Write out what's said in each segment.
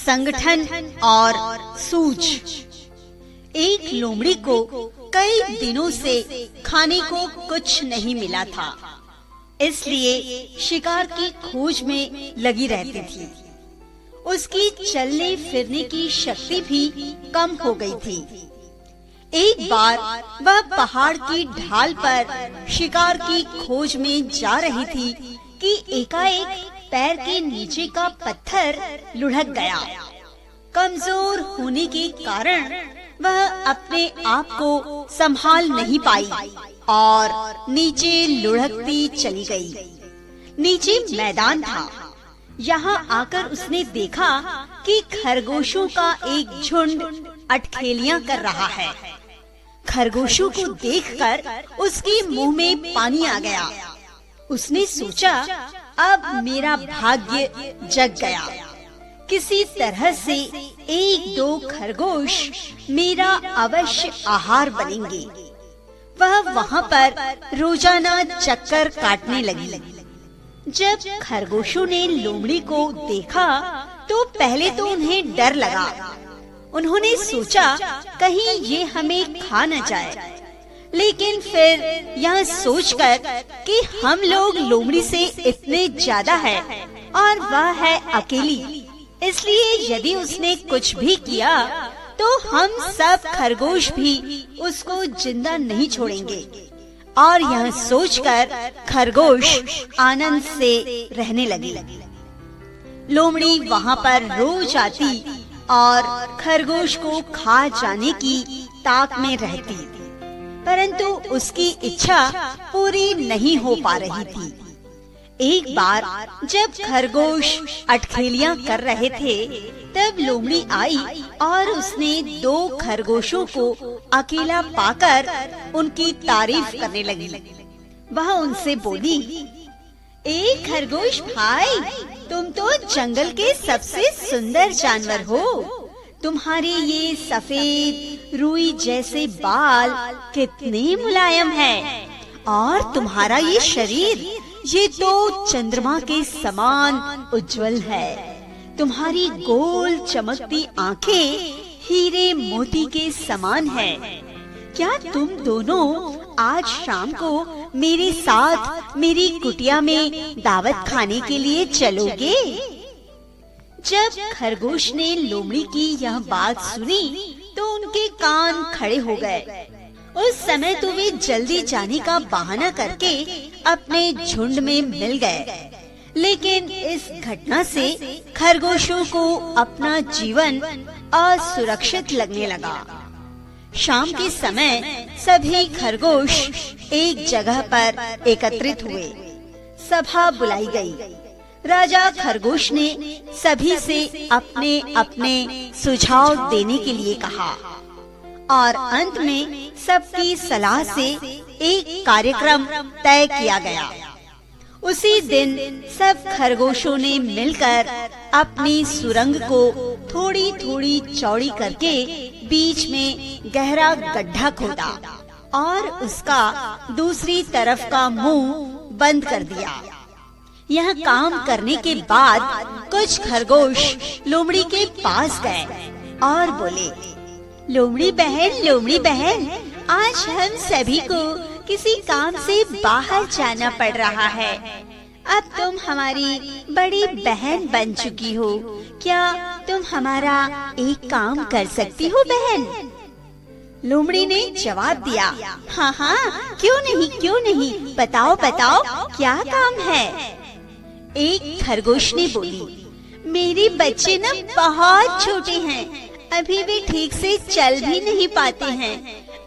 संगठन और सूझ। एक लोमड़ी को कई दिनों से खाने को कुछ नहीं मिला था, इसलिए शिकार की खोज में लगी रहती थी। उसकी चलने फिरने की शक्ति भी कम हो गई थी। एक बार वह पहाड़ की ढाल पर शिकार की खोज में जा रही थी कि एकाएक पैर के नीचे का पत्थर लुढ़क गया। कमजोर होने के कारण वह अपने आप को संभाल नहीं पाई और नीचे लुढ़कती चली गई। नीचे मैदान था। यहाँ आकर उसने देखा कि खरगोशों का एक झुंड अटखेलियां कर रहा है। खरगोशों को देखकर उसके मुंह में पानी आ गया। उसने सोचा, अब मेरा भाग्य जग गया। किसी तरह से एक दो खरगोश मेरा अवश्य आहार बनेंगे। वह वहाँ पर रोजाना चक्कर काटने लगी। जब खरगोशों ने लोमड़ी को देखा तो पहले तो उन्हें डर लगा। उन्होंने सोचा कहीं ये हमें खा न जाए, लेकिन फिर यह सोचकर कि हम लोग लोमड़ी से इतने ज्यादा है और वह है अकेली, इसलिए यदि उसने कुछ भी किया तो हम सब खरगोश भी उसको जिंदा नहीं छोड़ेंगे। और यह सोचकर खरगोश आनंद से रहने लगे। लोमड़ी वहाँ पर रोज आती और खरगोश को खा जाने की ताक में रहती, परंतु उसकी इच्छा पूरी नहीं हो पा रही थी। एक बार जब खरगोश अटखेलियां कर रहे थे, तब लोमड़ी आई और उसने दो खरगोशों को अकेला पाकर उनकी तारीफ करने लगी। वह उनसे बोली, ए खरगोश भाई, तुम तो जंगल के सबसे सुंदर जानवर हो। तुम्हारे ये सफेद रुई जैसे बाल कितने मुलायम हैं, और तुम्हारा ये शरीर, ये तो चंद्रमा के समान उज्जवल है। तुम्हारी गोल चमकती आंखें हीरे मोती के समान है। क्या तुम दोनों आज शाम को मेरे साथ मेरी कुटिया में दावत खाने के लिए चलोगे? जब खरगोश ने लोमड़ी की यह बात सुनी तो उनके कान खड़े हो गए। उस समय तो वे जल्दी जाने का बहाना करके अपने झुंड में मिल गए, लेकिन इस घटना से खरगोशों को अपना जीवन असुरक्षित लगने लगा। शाम के समय सभी खरगोश एक जगह पर एकत्रित हुए। सभा बुलाई गई। राजा खरगोश ने सभी से अपने अपने सुझाव देने के लिए कहा और अंत में सबकी सलाह से एक कार्यक्रम तय किया गया। उसी दिन सब खरगोशों ने मिलकर अपनी सुरंग को थोड़ी थोड़ी चौड़ी करके बीच में गहरा गड्ढा खोदा और उसका दूसरी तरफ का मुंह बंद कर दिया। यह काम करने के बाद कुछ खरगोश लोमड़ी के पास गए और बोले, लोमड़ी बहन, आज हम सभी को किसी काम से बाहर जाना पड़ रहा है। अब तुम हमारी बड़ी बहन बन चुकी हो, क्या तुम हमारा एक काम कर सकती हो बहन? लोमड़ी ने जवाब दिया, हाँ, क्यों नहीं, बताओ क्या काम है? एक खरगोश ने बोली, मेरे बच्चे न बहुत छोटे हैं, अभी वे ठीक से चल भी नहीं पाते हैं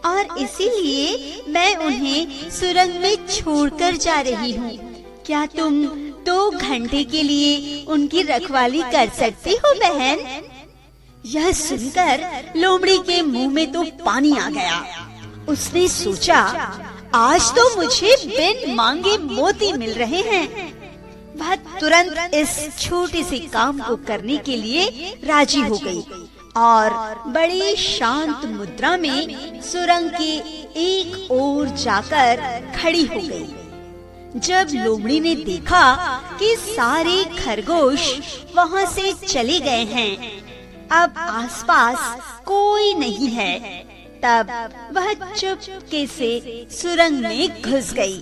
और इसीलिए मैं उन्हें सुरंग में छोड़कर जा रही हूँ। क्या तुम 2 घंटे के लिए उनकी रखवाली कर सकती हो बहन? यह सुनकर लोमड़ी के मुंह में तो पानी आ गया। उसने सोचा, आज तो मुझे बिन मांगे मोती मिल रहे हैं। वह तुरंत इस छोटे से काम को करने के लिए राजी हो गई और बड़ी शांत मुद्रा में सुरंग के एक ओर जाकर खड़ी हो गई। जब लोमड़ी ने देखा कि सारे खरगोश वहाँ से चले गए हैं, अब आसपास कोई नहीं है। तब वह चुपके से सुरंग में घुस गई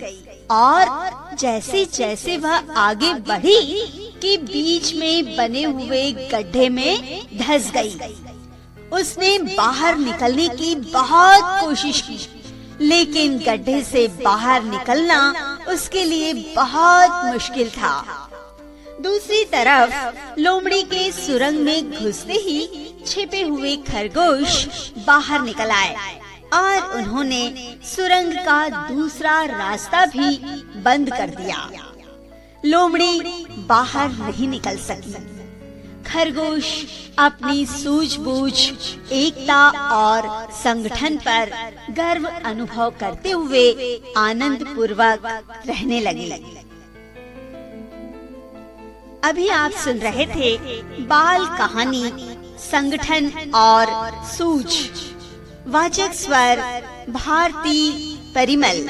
और जैसे जैसे वह आगे बढ़ी कि बीच में बने हुए गड्ढे में धंस गई। उसने बाहर निकलने की बहुत कोशिश की, लेकिन गड्ढे से बाहर निकलना उसके लिए बहुत मुश्किल था। दूसरी तरफ लोमड़ी के सुरंग में घुसते ही छिपे हुए खरगोश बाहर निकल आए और उन्होंने सुरंग का दूसरा रास्ता भी बंद कर दिया। लोमड़ी बाहर नहीं निकल सकी। खरगोश अपनी सूझबूझ, एकता और संगठन पर गर्व अनुभव करते हुए आनंद पूर्वक रहने लगे। अभी आप सुन रहे थे बाल कहानी संगठन और सूझ। वाचक स्वर भारती परिमल।